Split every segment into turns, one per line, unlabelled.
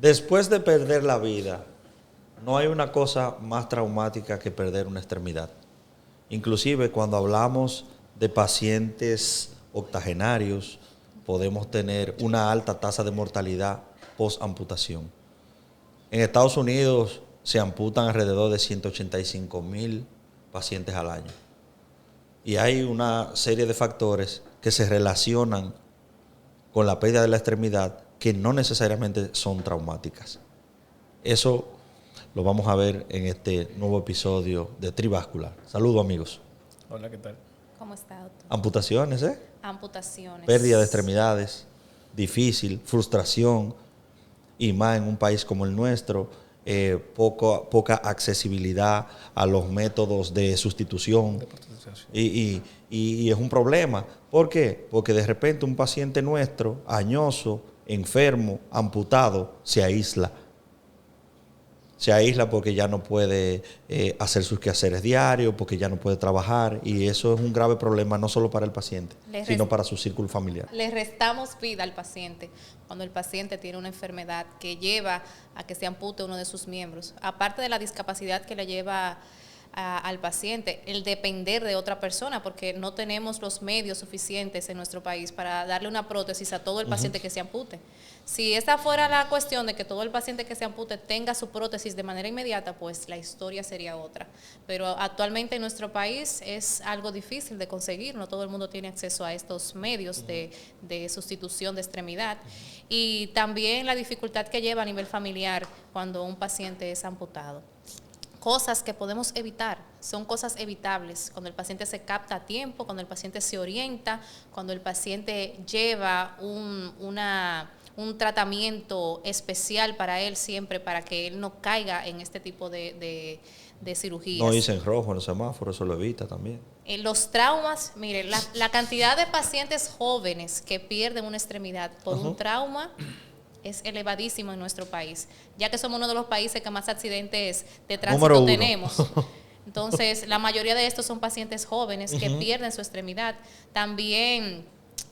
Después de perder la vida, no hay una cosa más traumática que perder una extremidad. Inclusive cuando hablamos de pacientes octogenarios, podemos tener una alta tasa de mortalidad post-amputación. En Estados Unidos se amputan alrededor de 185,000 pacientes al año. Y hay una serie de factores que se relacionan con la pérdida de la extremidad que no necesariamente son traumáticas. Eso lo vamos a ver en este nuevo episodio de Trivascular. Saludos, amigos.
Hola, ¿qué tal?
¿Cómo está, doctor?
Amputaciones,
Amputaciones.
pérdida de extremidades, difícil, frustración, y más en un país como el nuestro, poca accesibilidad a los métodos de sustitución. Y es un problema. ¿Por qué? Porque de repente un paciente nuestro, añoso, enfermo, amputado, se aísla. Se aísla porque ya no puede hacer sus quehaceres diarios, porque ya no puede trabajar, y eso es un grave problema no solo para el paciente, sino para su círculo familiar.
Le restamos vida al paciente cuando el paciente tiene una enfermedad que lleva a que se ampute uno de sus miembros. Aparte de la discapacidad que le lleva al paciente, el depender de otra persona, porque no tenemos los medios suficientes en nuestro país para darle una prótesis a todo el paciente que se ampute. Si esa fuera la cuestión de que todo el paciente que se ampute tenga su prótesis de manera inmediata, pues la historia sería otra. Pero actualmente en nuestro país es algo difícil de conseguir, no todo el mundo tiene acceso a estos medios de sustitución de extremidad. Y también la dificultad que lleva a nivel familiar cuando un paciente es amputado. Cosas que podemos evitar, son cosas evitables, cuando el paciente se capta a tiempo, cuando el paciente se orienta, cuando el paciente lleva un tratamiento especial para él siempre, para que él no caiga en este tipo de cirugías.
No irse en rojo en el semáforo, eso lo evita también.
Los traumas, mire, la cantidad de pacientes jóvenes que pierden una extremidad por un trauma es elevadísimo en nuestro país, ya que somos uno de los países que más accidentes de tránsito tenemos. Entonces, la mayoría de estos son pacientes jóvenes que pierden su extremidad. También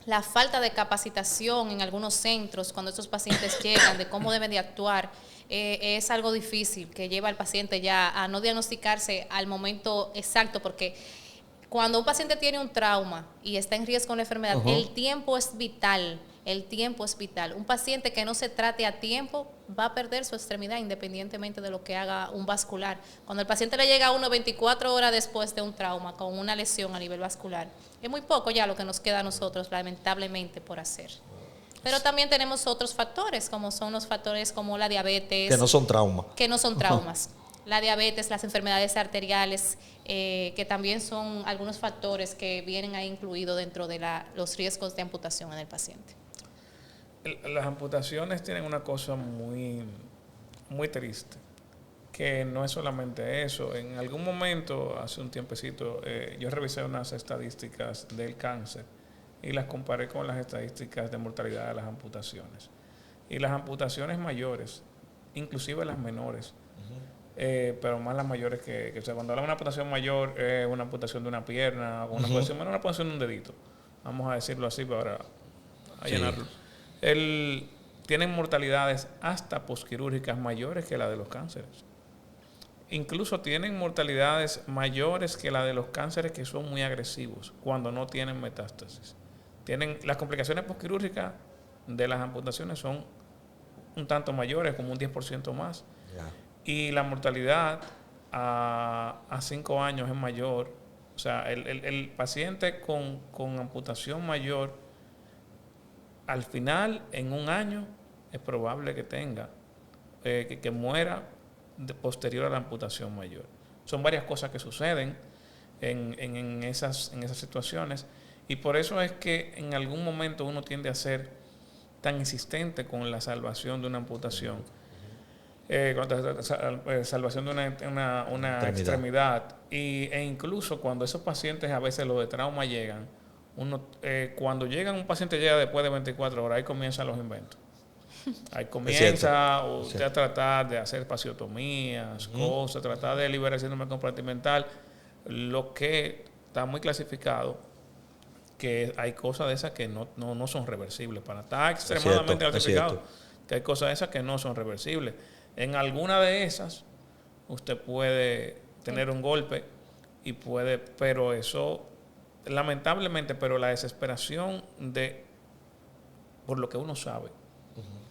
la falta de capacitación en algunos centros cuando estos pacientes llegan, de cómo deben de actuar, es algo difícil que lleva al paciente ya a no diagnosticarse al momento exacto, porque cuando un paciente tiene un trauma y está en riesgo de una enfermedad, el tiempo es vital. El tiempo es vital. Un paciente que no se trate a tiempo va a perder su extremidad independientemente de lo que haga un vascular. Cuando el paciente le llega a uno 24 horas después de un trauma con una lesión a nivel vascular, es muy poco ya lo que nos queda a nosotros, lamentablemente, por hacer. Pero también tenemos otros factores, como son los factores como la diabetes.
Que no son traumas.
Que no son traumas. La diabetes, las enfermedades arteriales, que también son algunos factores que vienen ahí incluidos dentro de los riesgos de amputación en el paciente.
Las amputaciones tienen una cosa muy, muy triste, que no es solamente eso. En algún momento, hace un tiempecito, yo revisé unas estadísticas del cáncer y las comparé con las estadísticas de mortalidad de las amputaciones. Y las amputaciones mayores, inclusive las menores, pero más las mayores o sea, cuando habla de una amputación mayor, una amputación de una pierna, o una amputación menor, una amputación de un dedito, vamos a decirlo así para allanarlo. Tienen mortalidades hasta posquirúrgicas mayores que la de los cánceres. Incluso tienen mortalidades mayores que la de los cánceres que son muy agresivos cuando no tienen metástasis. Las complicaciones posquirúrgicas de las amputaciones son un tanto mayores, como un 10% más. Yeah. Y la mortalidad a 5 años es mayor. O sea, el paciente con amputación mayor, al final, en un año, es probable que tenga, que muera posterior a la amputación mayor. Son varias cosas que suceden en esas situaciones, y por eso es que en algún momento uno tiende a ser tan insistente con la salvación de una amputación, salvación de una extremidad, e incluso cuando esos pacientes a veces los de trauma llegan, cuando un paciente llega después de 24 horas, ahí comienzan los inventos. Ahí comienza usted a tratar de hacer fasciotomías, cosas, tratar de liberar el síndrome compartimental, lo que está muy clasificado, que hay cosas de esas que no son reversibles. Para estar extremadamente clasificado, que hay cosas de esas que no son reversibles. En alguna de esas, usted puede tener un golpe y puede, pero eso, lamentablemente, pero la desesperación por lo que uno sabe,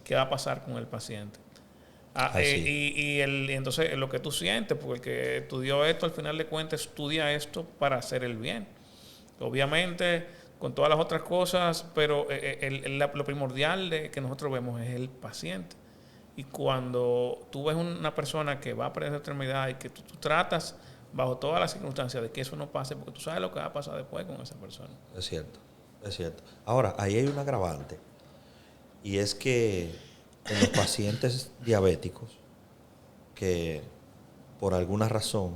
qué va a pasar con el paciente. Y entonces lo que tú sientes, porque el que estudió esto, al final de cuentas, estudia esto para hacer el bien. Obviamente, con todas las otras cosas, pero lo primordial que nosotros vemos es el paciente. Y cuando tú ves una persona que va a perder esa enfermedad y que tú tratas bajo todas las circunstancias de que eso no pase, porque tú sabes lo que va a pasar después con esa persona.
Es cierto, es cierto. Ahora, ahí hay un agravante, y es que en los pacientes diabéticos que por alguna razón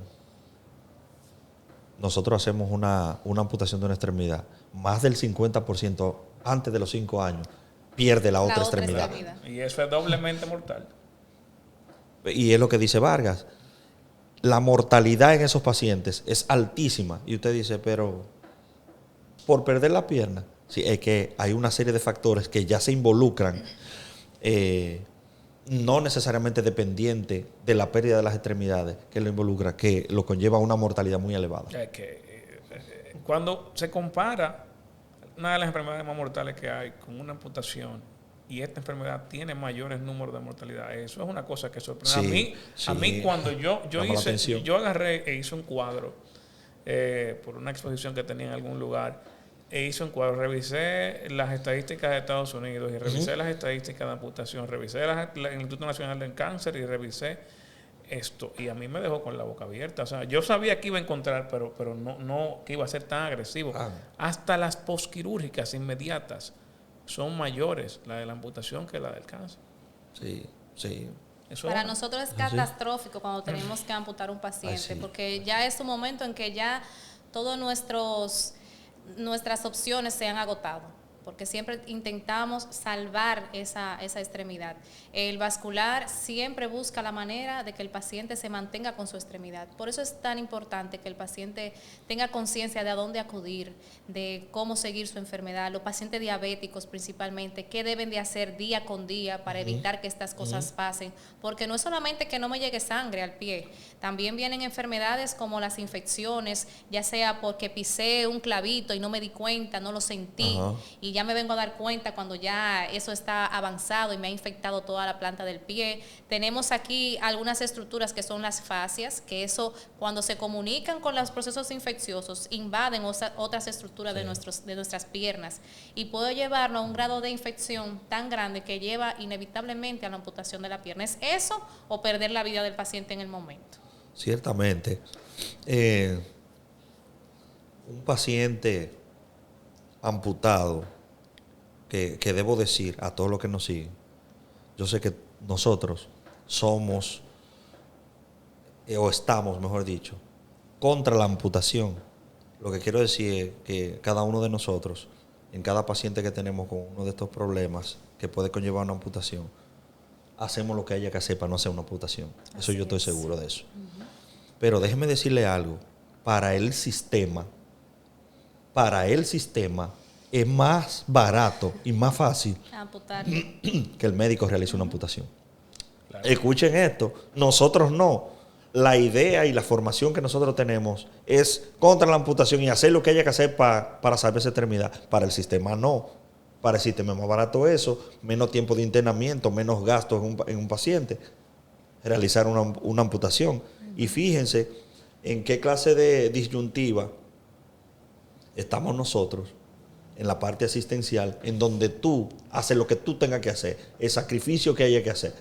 nosotros hacemos una amputación de una extremidad, más del 50% antes de los 5 años pierde la otra extremidad.
Y eso es doblemente mortal.
Y es lo que dice Vargas. La mortalidad en esos pacientes es altísima. Y usted dice, pero por perder la pierna, sí, es que hay una serie de factores que ya se involucran, no necesariamente dependiente de la pérdida de las extremidades, que lo involucra, que lo conlleva a una mortalidad muy elevada.
Cuando se compara una de las enfermedades más mortales que hay con una amputación, y esta enfermedad tiene mayores números de mortalidad, eso es una cosa que sorprende. A mí cuando yo agarré e hice un cuadro por una exposición que tenía en algún lugar, revisé las estadísticas de Estados Unidos y revisé las estadísticas de amputación, revisé el Instituto Nacional del Cáncer y revisé esto, y a mí me dejó con la boca abierta. O sea, yo sabía que iba a encontrar, pero no que iba a ser tan agresivo. Hasta las posquirúrgicas inmediatas son mayores, la de la amputación, que la del cáncer.
Sí, sí.
Para nosotros es catastrófico cuando tenemos que amputar un paciente, porque ya es un momento en que ya todas nuestras opciones se han agotado, porque siempre intentamos salvar esa extremidad. El vascular siempre busca la manera de que el paciente se mantenga con su extremidad. Por eso es tan importante que el paciente tenga conciencia de a dónde acudir, de cómo seguir su enfermedad. Los pacientes diabéticos principalmente, qué deben de hacer día con día para evitar que estas cosas pasen. Porque no es solamente que no me llegue sangre al pie, también vienen enfermedades como las infecciones, ya sea porque pisé un clavito y no me di cuenta, no lo sentí, y ya me vengo a dar cuenta cuando ya eso está avanzado y me ha infectado toda la planta del pie. Tenemos aquí algunas estructuras que son las fascias, que eso cuando se comunican con los procesos infecciosos invaden otras estructuras de nuestras piernas y puede llevarnos a un grado de infección tan grande que lleva inevitablemente a la amputación de la pierna. ¿Es eso o perder la vida del paciente en el momento?
Ciertamente. Un paciente amputado, que debo decir a todos los que nos siguen, yo sé que nosotros somos, o estamos, mejor dicho, contra la amputación. Lo que quiero decir es que cada uno de nosotros, en cada paciente que tenemos con uno de estos problemas que puede conllevar una amputación, hacemos lo que haya que hacer para no hacer una amputación. Eso yo estoy seguro de eso. Pero déjeme decirle algo. Para el sistema es más barato y más fácil
amputar
que el médico realice una amputación. Claro. Escuchen esto, nosotros no. La idea y la formación que nosotros tenemos es contra la amputación y hacer lo que haya que hacer para salvar esa extremidad. Para el sistema no. Para el sistema es más barato eso, menos tiempo de internamiento, menos gastos en un paciente, realizar una amputación. Y fíjense en qué clase de disyuntiva estamos nosotros en la parte asistencial, en donde tú haces lo que tú tengas que hacer, el sacrificio que haya que hacer.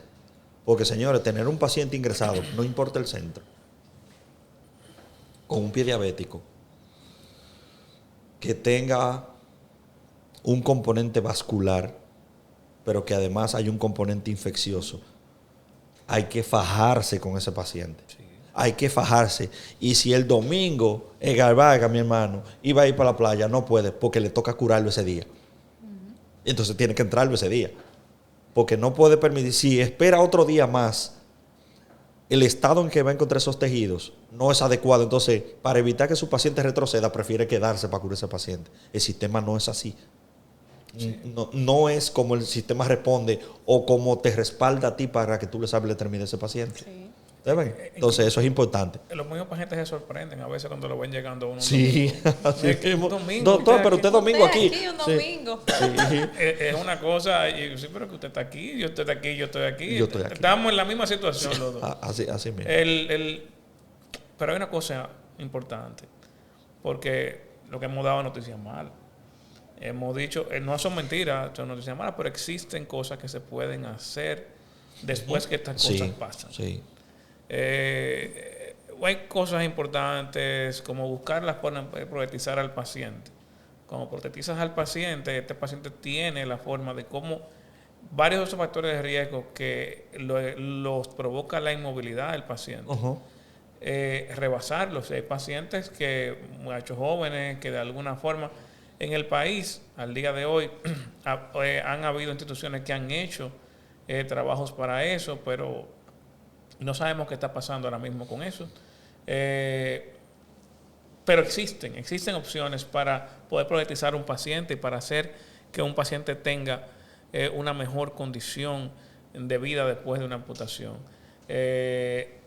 Porque, señores, tener un paciente ingresado, no importa el centro, con un pie diabético, que tenga un componente vascular, pero que además hay un componente infeccioso, hay que fajarse con ese paciente. Sí. Hay que fajarse. Y si el domingo Edgar Vargas, mi hermano, iba a ir para la playa, no puede porque le toca curarlo ese día. Entonces tiene que entrarlo ese día. Porque no puede permitir, si espera otro día más, el estado en que va a encontrar esos tejidos no es adecuado. Entonces, para evitar que su paciente retroceda, prefiere quedarse para curar ese paciente. El sistema no es así. No es como el sistema responde o como te respalda a ti para que tú le sabes la extremidad a ese paciente.
Sí.
¿Saben? Entonces eso es importante.
Los mismos pacientes se sorprenden a veces cuando lo ven llegando uno.
Sí, así
Es que
mismo.
un domingo,
Doctor, pero usted domingo aquí.
Un
Sí.
domingo.
Sí.
Es una cosa, y sí, pero que usted está aquí, yo estoy aquí, yo estoy aquí.
Yo estoy aquí.
Estamos en la misma situación los dos.
Así mismo.
Pero hay una cosa importante, porque lo que hemos dado noticias malas. Hemos dicho, no son mentiras, son noticias malas, pero existen cosas que se pueden hacer después que estas cosas pasan.
Sí.
Hay cosas importantes como buscar las formas de protetizar al paciente. Como protetizas al paciente, este paciente tiene la forma de cómo varios de esos factores de riesgo que los provoca la inmovilidad del paciente. Rebasarlos. Hay pacientes muchachos jóvenes, que de alguna forma en el país, al día de hoy, han habido instituciones que han hecho trabajos para eso, pero no sabemos qué está pasando ahora mismo con eso. Pero existen opciones para poder protetizar a un paciente y para hacer que un paciente tenga una mejor condición de vida después de una amputación.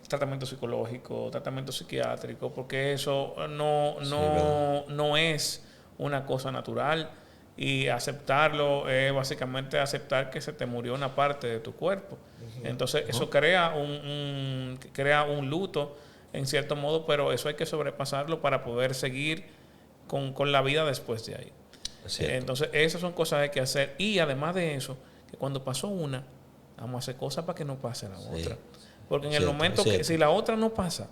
Tratamiento psicológico, tratamiento psiquiátrico, porque eso no es una cosa natural, y aceptarlo es básicamente aceptar que se te murió una parte de tu cuerpo. Entonces eso crea un luto en cierto modo, pero eso hay que sobrepasarlo para poder seguir con la vida después de ahí. Entonces esas son cosas que hay que hacer, y además de eso, que cuando pasó una, vamos a hacer cosas para que no pase la otra. Porque en el momento que si la otra no pasa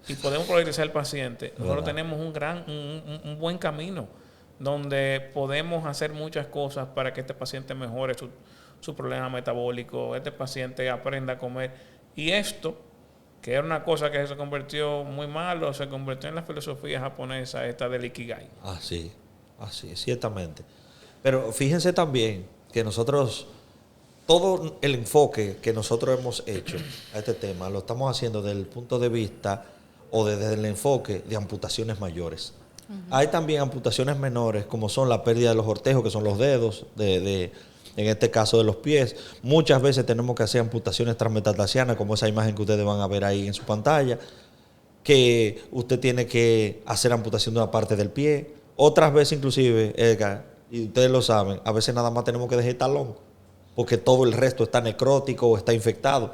y podemos priorizar al paciente, nosotros tenemos un buen camino donde podemos hacer muchas cosas para que este paciente mejore su problema metabólico, este paciente aprenda a comer. Y esto, que era una cosa que se convirtió muy malo, se convirtió en la filosofía japonesa esta del Ikigai.
Así, ciertamente. Pero fíjense también que nosotros, todo el enfoque que nosotros hemos hecho a este tema, lo estamos haciendo desde el punto de vista o desde el enfoque de amputaciones mayores. Hay también amputaciones menores, como son la pérdida de los ortejos, que son los dedos, en este caso de los pies. Muchas veces tenemos que hacer amputaciones transmetatarsianas, como esa imagen que ustedes van a ver ahí en su pantalla, que usted tiene que hacer amputación de una parte del pie. Otras veces inclusive, Edgar, y ustedes lo saben, a veces nada más tenemos que dejar el talón, porque todo el resto está necrótico o está infectado.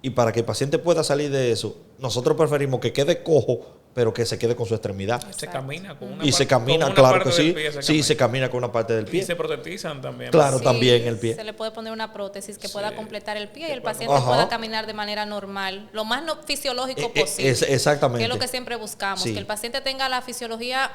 Y para que el paciente pueda salir de eso, nosotros preferimos que quede cojo, pero que se quede con su extremidad.
Se camina con una
y se camina, claro que sí. Sí, se camina con una parte del pie.
Y se protetizan también.
Claro, también el pie.
Se le puede poner una prótesis que pueda completar el pie y el paciente pueda caminar de manera normal, lo más fisiológico posible.
Exactamente.
Que es lo que siempre buscamos, que el paciente tenga la fisiología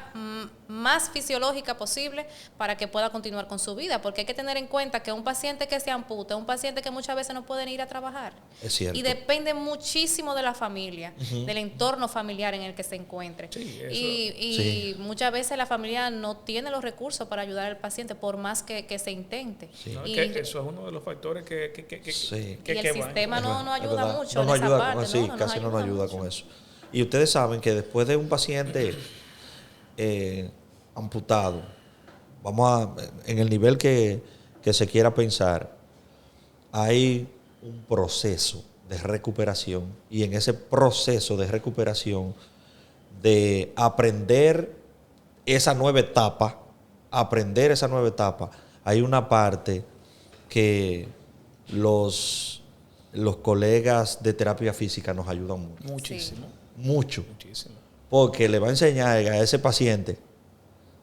más fisiológica posible para que pueda continuar con su vida, porque hay que tener en cuenta que un paciente que se amputa es un paciente que muchas veces no puede ir a trabajar.
Es cierto.
Y depende muchísimo de la familia, del entorno familiar en el que se encuentre.
Sí,
y muchas veces la familia no tiene los recursos para ayudar al paciente por más que se intente.
Sí. No,
y
eso es uno de los factores que
el sistema no ayuda mucho.
No nos ayuda con eso, casi no nos ayuda con eso. Y ustedes saben que después de un paciente amputado, en el nivel que se quiera pensar, hay un proceso de recuperación, y en ese proceso de recuperación de aprender esa nueva etapa, hay una parte que los colegas de terapia física nos ayudan mucho.
Muchísimo.
Muchísimo. Porque le va a enseñar a ese paciente,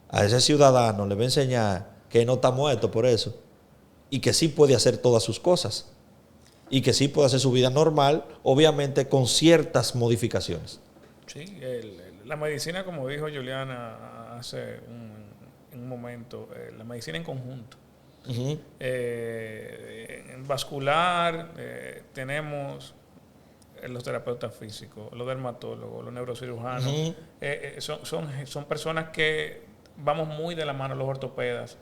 a ese ciudadano, le va a enseñar que no está muerto por eso, y que sí puede hacer todas sus cosas, y que sí puede hacer su vida normal, obviamente con ciertas modificaciones.
Sí, la medicina, como dijo Juliana hace un momento, la medicina en conjunto. En vascular tenemos los terapeutas físicos, los dermatólogos, los neurocirujanos. Son personas que vamos muy de la mano, los ortopedas,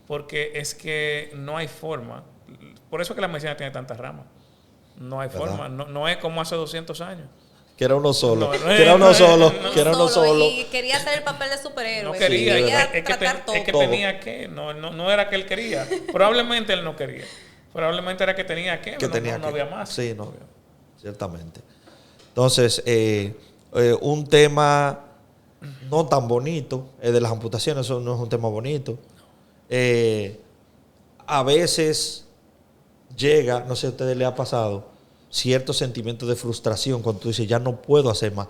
porque es que no hay forma. Por eso es que la medicina tiene tantas ramas. No hay forma. No es como hace 200 años.
Que era uno solo.
No,
Que era uno solo. Que era uno
Solo,
solo.
y quería hacer el papel de superhéroe.
No quería,
Sí,
quería
es
tratar todo.
que
Todo.
tenía que, no era que él quería. Probablemente él no quería. Probablemente era que tenía que,
Que tenía
no
que.
había más.
Sí, no había. Ciertamente. Entonces, un tema no tan bonito, de las amputaciones, eso no es un tema bonito. A veces llega, no sé si a ustedes les ha pasado, cierto sentimiento de frustración cuando tú dices, ya no puedo hacer más,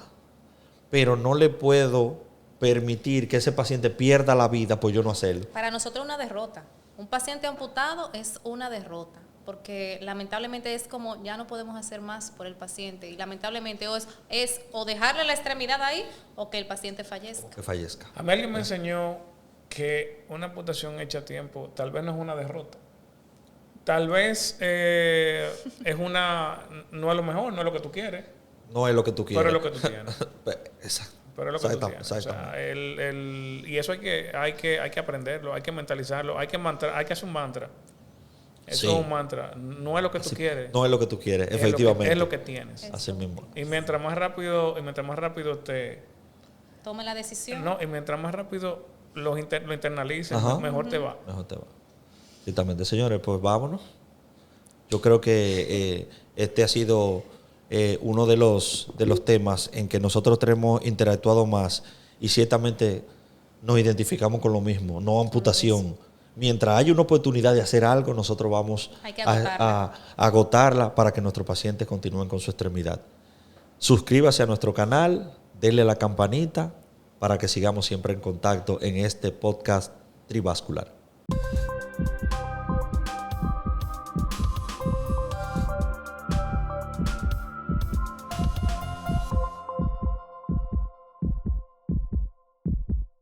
pero no le puedo permitir que ese paciente pierda la vida por yo no hacerlo.
Para nosotros es una derrota. Un paciente amputado es una derrota, porque lamentablemente es como ya no podemos hacer más por el paciente y lamentablemente es o dejarle la extremidad ahí o que el paciente fallezca.
Que fallezca.
A mí alguien me enseñó que una amputación hecha a tiempo tal vez no es una derrota. Tal vez no es lo mejor, no es lo que tú quieres,
No es lo que tú quieres.
pero es lo que tú tienes.
Exacto.
Pero es lo que tú tienes.
Exactamente.
O sea, y eso hay que aprenderlo, hay que mentalizarlo, hay que hacer un mantra. Eso
Sí.
es un mantra. No es lo que tú quieres.
No es lo que tú quieres,
es
efectivamente.
Es lo que tienes.
Así mismo.
Y mientras más rápido
Tome la decisión.
y mientras más rápido lo internalices,
Ajá.
mejor te va.
Mejor te va. Ciertamente, señores, pues vámonos. Yo creo que este ha sido uno de los temas en que nosotros tenemos interactuado más y ciertamente nos identificamos con lo mismo, no amputación. Mientras haya una oportunidad de hacer algo, nosotros vamos
Hay que
a agotarla para que nuestros pacientes continúen con su extremidad. Suscríbase a nuestro canal, denle a la campanita para que sigamos siempre en contacto en este podcast trivascular.